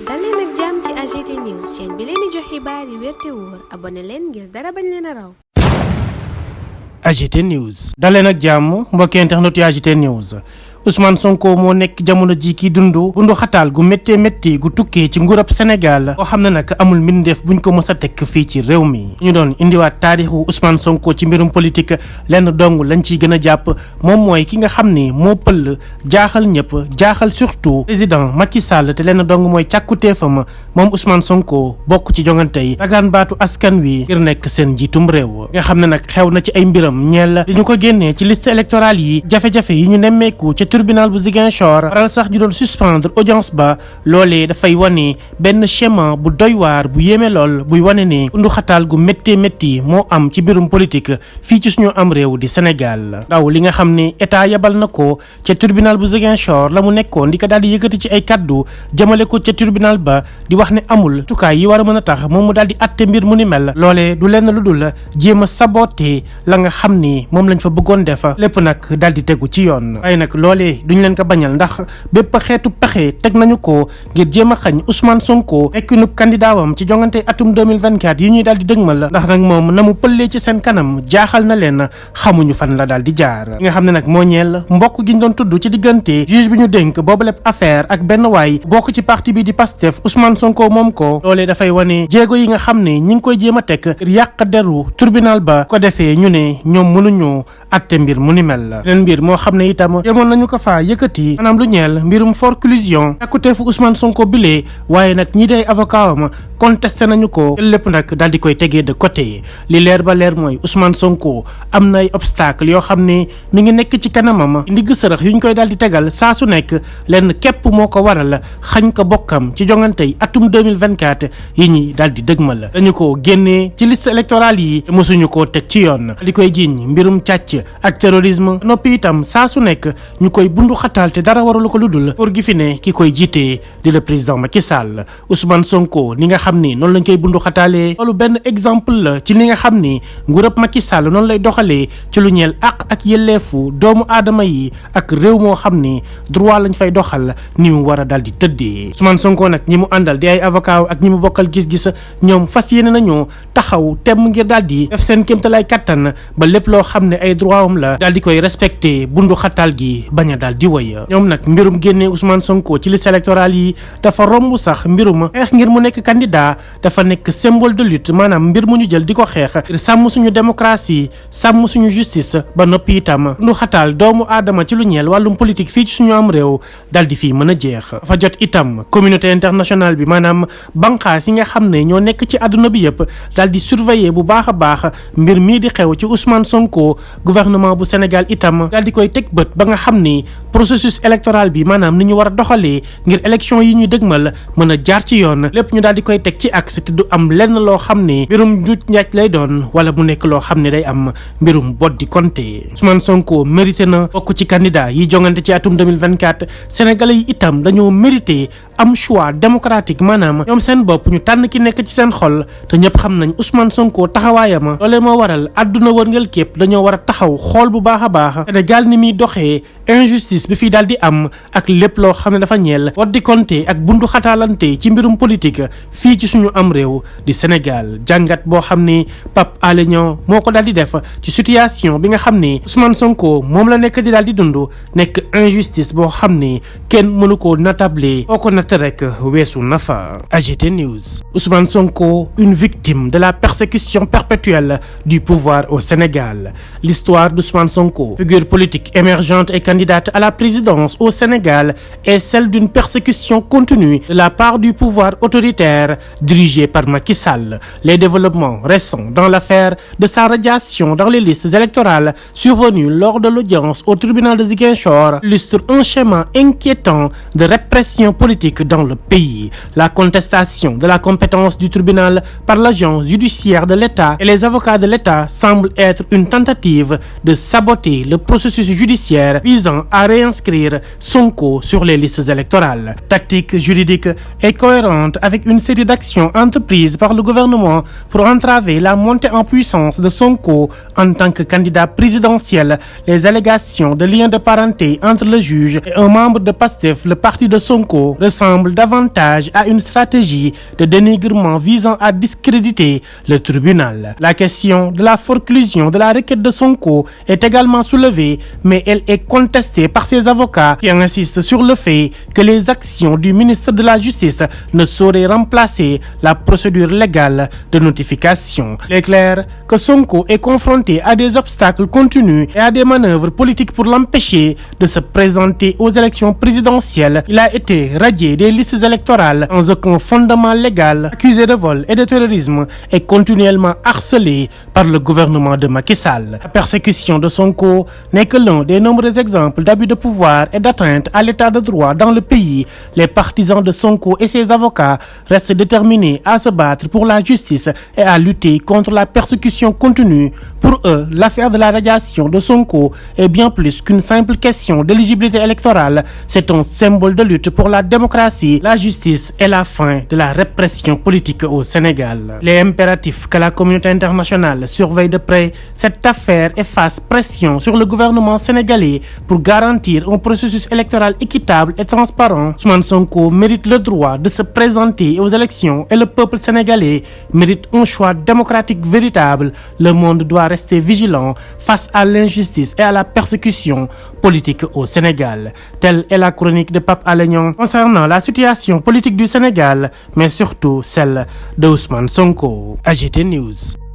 dal leen ak jàmm ci AGT News chaîne bi leen di jox xibaar yi wér te wóor abonné leen ngir dara bañ leen a raw. AGT News daleen ak jàmm mbokki internet yu AGT News. Ousmane Sonko moo nekk jamono ji kii bundu xataal gu méttee métti gu tukkee ci nguurab Sénégal boo xam ne nag amul mbindeef buñ ko mës a tekk fii ci réew mi. ñu doon indiwaat taarixu Ousmane Sonko ci mbirum politique lenn dong lañ ciy gën a jàpp moom mooy ki nga xam ni moo pël jaaxal ñëpp jaaxal surtout président Macky Sall te lenn dong mooy càkkutéefam moom Ousmane Sonko bokk ci jongante yi dagaan baatu askan wi ngir nekk seen njiitum réew. nga xam ne nag xew na ci ay mbiram ñeel li ñu ko génnee ci liste électorale yi jafe-jafe yi ñu nemmeeku tribunal bu Ziguinchor waral sax ñu doon suspendre audience ba loolee dafay wane benn schéma bu doy waar bu yéeme lool buy wane ne undu xataal gu méttee métti moo am ci mbirum politique fii ci suñu am réew di Sénégal. ndaw li nga xam ne état yabal na ko ca tribunal bu Ziguinchor la mu nekkoon di ko daal di yëkkati ci ay kaddu jëmale ko ca tribunal ba di wax ne amul tukaay yi war a mën a tax moom mu daal di atte mbir mu ni mel loolee du lenn lu dul jéem a saboté la nga xam ni moom lañ fa bëggoon def lépp nag daal di tegu ci yoon waaye nag loolee duñ leen ko bañal ndax bépp xeetu pexe teg nañu ko ngir jéem a xañ Ousmane Sonko nekkinub candidat wam ci jongante atum 2024 yi ñuy daal di dëgmal ndax nag moom na mu pëllee ci seen kanam jaaxal na leen xamuñu fan la daal di jaar. nga xam ne nag moo ñeel mbokk gi ñu doon tudd ci diggante juge bi ñu dénk boobu lépp affaire ak benn waay bokk ci parti bi di Pastef Ousmane Sonko moom ko loolee dafay wane jéego yi nga xam ne ñi ngi koy jéem a teg ngir yàq deru tribunal ba ko defee ñu ne ñoom mënuñu atte mbir mu ni mel la. beneen mbir moo xam ne itam yemoon nañu ko fa yëkkati maanaam lu ñeel mbirum forclusion càkkuteefu Ousmane Sonko bilee waaye nag ñi day avocat am contesté nañu ko lépp nag daal di koy tegee de côté li leer ba leer mooy Ousmane Sonko am na ay obstacle yoo xam ne mi ngi nekk ci kanamam ndigg sërëx yu ñu koy daal di tegal saa su nekk lenn képp moo ko waral xañ ko bokkam ci jongante yi atum 2024 yi ñi daal di dëgmal dañu ko génnee ci liste électorale yi te mosuñu koo teg ci yoon li koy jiiñ mbirum càcc ak terrorisme noppi itam saa su nekk ñu koy bundu xataal te dara waralu ko lu dul pour gi fi ne ki koy jiitee di le président Macky Sall Ousmane Sonko ni nga xam ni noonu lañ koy bundu xataalee loolu benn exemple la ci li nga xam ni nguurab Macky Sall noonu lay doxalee ci lu ñeel àq ak yelleefu doomu aadama yi ak réew moo xam ni droit lañ fay doxal ni mu war a daal di tëddee. Ousmane Sonko nag ñi mu àndal di ay avocat ak ñi mu bokkal gis-gis ñoom fas yéene nañoo taxaw temm ngir daal di def seen kéemtalaay kattan ba lépp loo xam ne ay droit am la daal di koy respecté bundu xataal gi bañ a daal di wëy. ñoom nag mbirum génnee Ousmane Sonko ci liste électorale yi dafa romb sax mbirum xeex ngir mu nekk candidat dafa nekk symbole de lutte maanaam mbir mu ñu jël di ko xeex ngir sàmm suñu démocratie sàmm suñu justice ba noppi itam bundu xataal doomu aadama ci lu ñeel wàllum politique fii ci suñu am réew daal di fii mën a jeex. dafa jot itam communauté internationale bi maanaam banqaas yi nga xam ne ñoo nekk ci àdduna bi yëpp daal di surveiller bu baax a baax mbir mii di xew ci Ousmane Sonko gouvernement bu Sénégal itam daal di koy teg bët ba nga xam ni processus électoral bi maanaam ni ñu war a doxalee ngir élection yi ñuy dëgmal mën a jaar ci yoon lépp ñu daal di koy teg ci axe te du am lenn loo xam ne mbirum njuuj njaaj lay doon wala mu nekk loo xam ne day am mbirum bot di compter. Ousmane Sonko mérité na bokk ci candidat yi jongante ci atum 2024 sénégalais yi itam dañoo mérité am choix démocratique maanaam ñoom seen bopp ñu tànn ki nekk ci seen xol te ñëpp xam nañ Ousmane Sonko taxawaayama loolee moo waral àdduna wërngal képp dañoo war a taxaw xool bu baax a baax Sénégal ni muy doxee injustice bi fii daal di am ak lépp loo xam ne dafa ñeel war di compter ak bundu xataalante ci mbirum politique fii ci suñu am réew di Sénégal jàngat boo xam ne Pape Alé Niang moo ko daal di def ci situation bi nga xam ne Ousmane Sonko moom la nekk di daal di dund nekk injustice boo xam ne kenn mënu ko natable foo ko natt rek weesu na fa. AGT News. Ousmane Sonko, une victime de la persécution perpétuelle du pouvoir au Sénégal. L'histoire d'Ousmane Sonko, figure politique émergente et candidate à la présidence au Sénégal, est celle d'une persécution continue de la part du pouvoir autoritaire dirigé par Macky Sall. Les développements récents dans l'affaire de sa radiation dans les listes électorales survenue lors de l'audience au tribunal de Ziguinchor illustre un schéma inquiétant de répression politique dans le pays. La contestation de la compétence du tribunal par l'agent judiciaire de l'État et les avocats de l'État semble être une tentative de saboter le processus judiciaire visant à réinscrire Sonko sur les listes électorales. Tactique juridique et cohérente avec une série d'actions entreprises par le gouvernement pour entraver la montée en puissance de Sonko en tant que candidat présidentiel. Les allégations de lien de parenté entre le juge et un membre de PASTEF, le parti de Sonko, ressemblent ressemble davantage à une stratégie de dénigrement visant à discréditer le tribunal. La question de la forclusion de la requête de Sonko est également soulevée, mais elle est contestée par ses avocats qui insistent sur le fait que les actions du ministre de la Justice ne sauraient remplacer la procédure légale de notification. Il est clair que Sonko est confronté à des obstacles continus et à des manœuvres politiques pour l'empêcher de se présenter aux élections présidentielles. Il a été radié des listes électorales sans aucun fondement légal, accusé de vol et de terrorisme et continuellement harcelé par le gouvernement de Macky Sall. La persécution de Sonko n'est que l'un des nombreux exemples d'abus de pouvoir et d'atteinte à l'état de droit dans le pays. Les partisans de Sonko et ses avocats restent déterminés à se battre pour la justice et à lutter contre la persécution continue. Pour eux, l'affaire de la radiation de Sonko est bien plus qu'une simple question d'éligibilité électorale. C'est un symbole de lutte pour la démocratie, la justice et la fin de la répression politique au Sénégal. Il est impératif que la communauté internationale surveille de près cette affaire et fasse pression sur le gouvernement sénégalais pour garantir un processus électoral équitable et transparent. Ousmane Sonko mérite le droit de se présenter aux élections et le peuple sénégalais mérite un choix démocratique véritable. Le monde doit rester vigilant face à l'injustice et à la persécution politique au Sénégal. Telle est la chronique de Pape Alé Niang concernant la situation politique du Sénégal, mais surtout celle de Ousmane Sonko. AGT News.